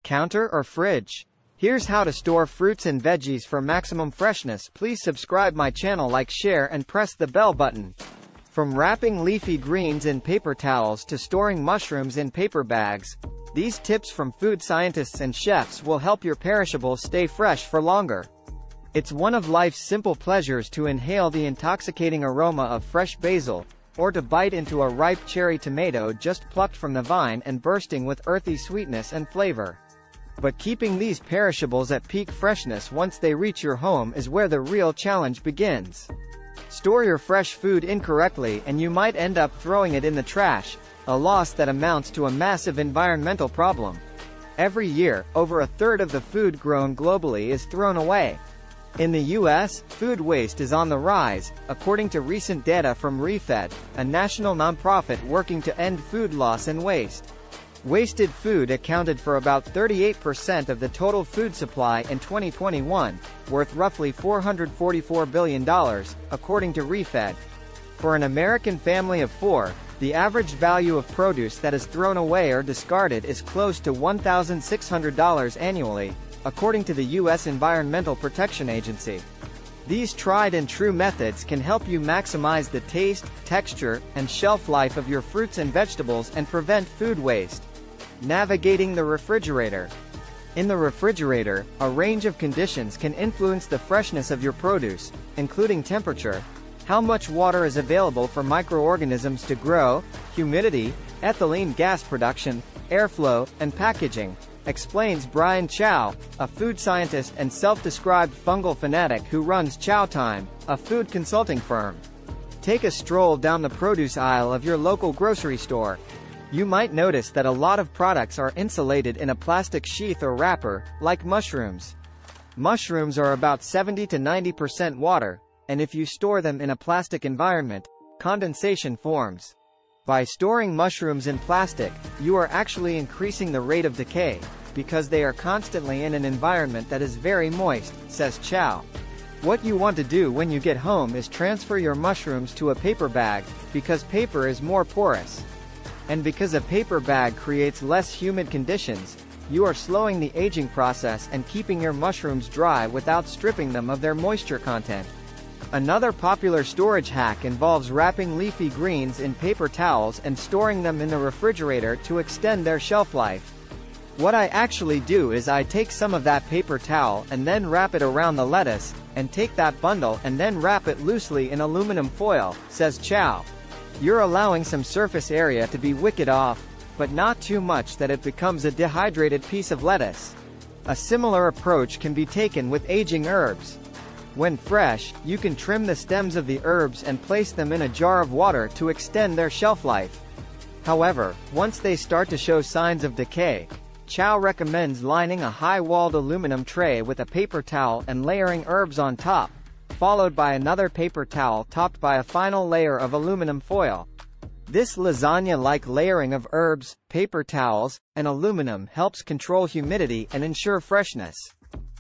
Counter or fridge? Here's how to store fruits and veggies for maximum freshness. Please subscribe my channel, like, share and press the bell button. From wrapping leafy greens in paper towels to storing mushrooms in paper bags, these tips from food scientists and chefs will help your perishables stay fresh for longer. It's one of life's simple pleasures to inhale the intoxicating aroma of fresh basil, or to bite into a ripe cherry tomato just plucked from the vine and bursting with earthy sweetness and flavor. But keeping these perishables at peak freshness once they reach your home is where the real challenge begins. Store your fresh food incorrectly and you might end up throwing it in the trash, a loss that amounts to a massive environmental problem. Every year, over a third of the food grown globally is thrown away. In the U.S., food waste is on the rise, according to recent data from ReFed, a national nonprofit working to end food loss and waste. Wasted food accounted for about 38% of the total food supply in 2021, worth roughly $444 billion, according to ReFed. For an American family of 4, the average value of produce that is thrown away or discarded is close to $1,600 annually, according to the U.S. Environmental Protection Agency. These tried-and-true methods can help you maximize the taste, texture, and shelf life of your fruits and vegetables and prevent food waste. Navigating the refrigerator. In the refrigerator, a range of conditions can influence the freshness of your produce, including temperature, how much water is available for microorganisms to grow, humidity, ethylene gas production, airflow, and packaging, explains Brian Chow, a food scientist and self-described fungal fanatic who runs Chow Time, a food consulting firm. Take a stroll down the produce aisle of your local grocery store. You might notice that a lot of products are insulated in a plastic sheath or wrapper, like mushrooms. Mushrooms are about 70 to 90% water, and if you store them in a plastic environment, condensation forms. By storing mushrooms in plastic, you are actually increasing the rate of decay, because they are constantly in an environment that is very moist, says Chow. What you want to do when you get home is transfer your mushrooms to a paper bag, because paper is more porous. And because a paper bag creates less humid conditions, you are slowing the aging process and keeping your mushrooms dry without stripping them of their moisture content. Another popular storage hack involves wrapping leafy greens in paper towels and storing them in the refrigerator to extend their shelf life. What I actually do is I take some of that paper towel and then wrap it around the lettuce, and take that bundle and then wrap it loosely in aluminum foil, says Chow. You're allowing some surface area to be wicked off, but not too much that it becomes a dehydrated piece of lettuce. A similar approach can be taken with aging herbs. When fresh, you can trim the stems of the herbs and place them in a jar of water to extend their shelf life. However, once they start to show signs of decay, Chow recommends lining a high-walled aluminum tray with a paper towel and layering herbs on top, followed by another paper towel topped by a final layer of aluminum foil. This lasagna-like layering of herbs, paper towels, and aluminum helps control humidity and ensure freshness.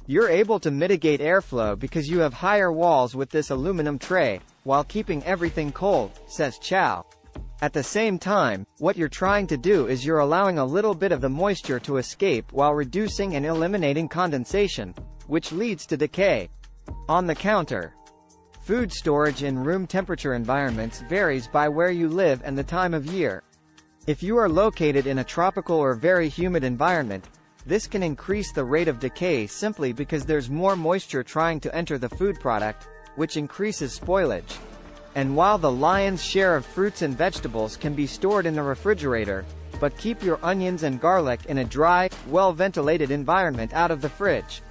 You're able to mitigate airflow because you have higher walls with this aluminum tray, while keeping everything cold, says Chow. At the same time, what you're trying to do is you're allowing a little bit of the moisture to escape while reducing and eliminating condensation, which leads to decay. On the counter. Food storage in room temperature environments varies by where you live and the time of year. If you are located in a tropical or very humid environment, this can increase the rate of decay simply because there's more moisture trying to enter the food product, which increases spoilage. And while the lion's share of fruits and vegetables can be stored in the refrigerator, but keep your onions and garlic in a dry, well-ventilated environment out of the fridge.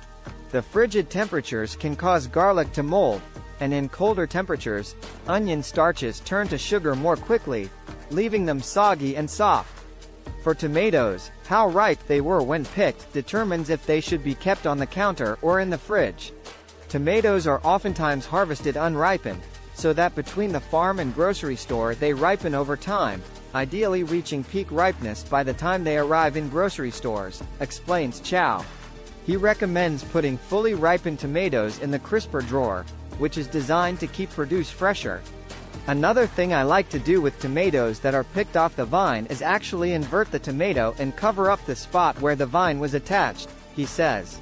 The frigid temperatures can cause garlic to mold, and in colder temperatures, onion starches turn to sugar more quickly, leaving them soggy and soft. For tomatoes, how ripe they were when picked determines if they should be kept on the counter or in the fridge. Tomatoes are oftentimes harvested unripened, so that between the farm and grocery store they ripen over time, ideally reaching peak ripeness by the time they arrive in grocery stores, explains Chow. He recommends putting fully ripened tomatoes in the crisper drawer, which is designed to keep produce fresher. Another thing I like to do with tomatoes that are picked off the vine is actually invert the tomato and cover up the spot where the vine was attached, he says.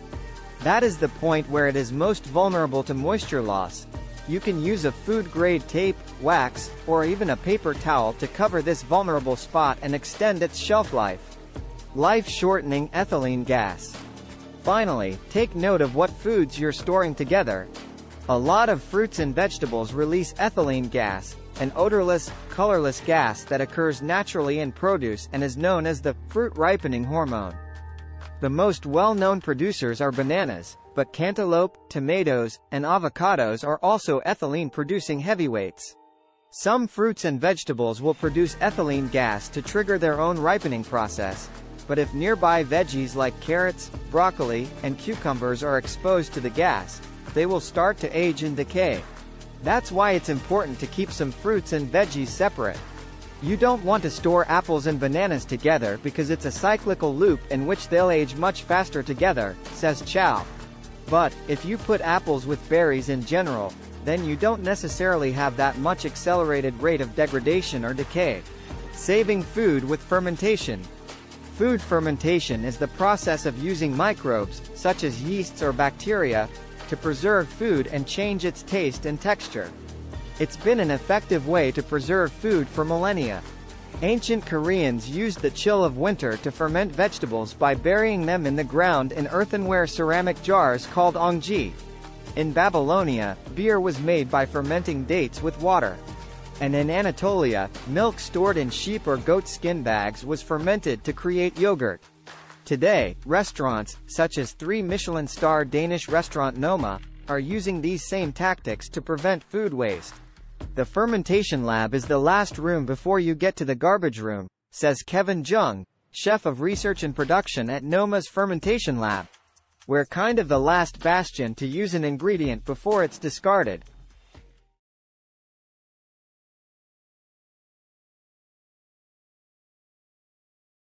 That is the point where it is most vulnerable to moisture loss. You can use a food-grade tape, wax, or even a paper towel to cover this vulnerable spot and extend its shelf life. Life-shortening ethylene gas. Finally, take note of what foods you're storing together. A lot of fruits and vegetables release ethylene gas, an odorless, colorless gas that occurs naturally in produce and is known as the fruit ripening hormone. The most well-known producers are bananas, but cantaloupe, tomatoes, and avocados are also ethylene-producing heavyweights. Some fruits and vegetables will produce ethylene gas to trigger their own ripening process, but if nearby veggies like carrots, broccoli, and cucumbers are exposed to the gas, they will start to age and decay. That's why it's important to keep some fruits and veggies separate. You don't want to store apples and bananas together because it's a cyclical loop in which they'll age much faster together, says Chow. But, if you put apples with berries in general, then you don't necessarily have that much accelerated rate of degradation or decay. Saving food with fermentation. Food fermentation is the process of using microbes, such as yeasts or bacteria, to preserve food and change its taste and texture. It's been an effective way to preserve food for millennia. Ancient Koreans used the chill of winter to ferment vegetables by burying them in the ground in earthenware ceramic jars called ongji. In Babylonia, beer was made by fermenting dates with water. And in Anatolia, milk stored in sheep or goat skin bags was fermented to create yogurt. Today, restaurants, such as 3 Michelin-star Danish restaurant Noma, are using these same tactics to prevent food waste. The fermentation lab is the last room before you get to the garbage room, says Kevin Jung, chef of research and production at Noma's fermentation lab. We're kind of the last bastion to use an ingredient before it's discarded,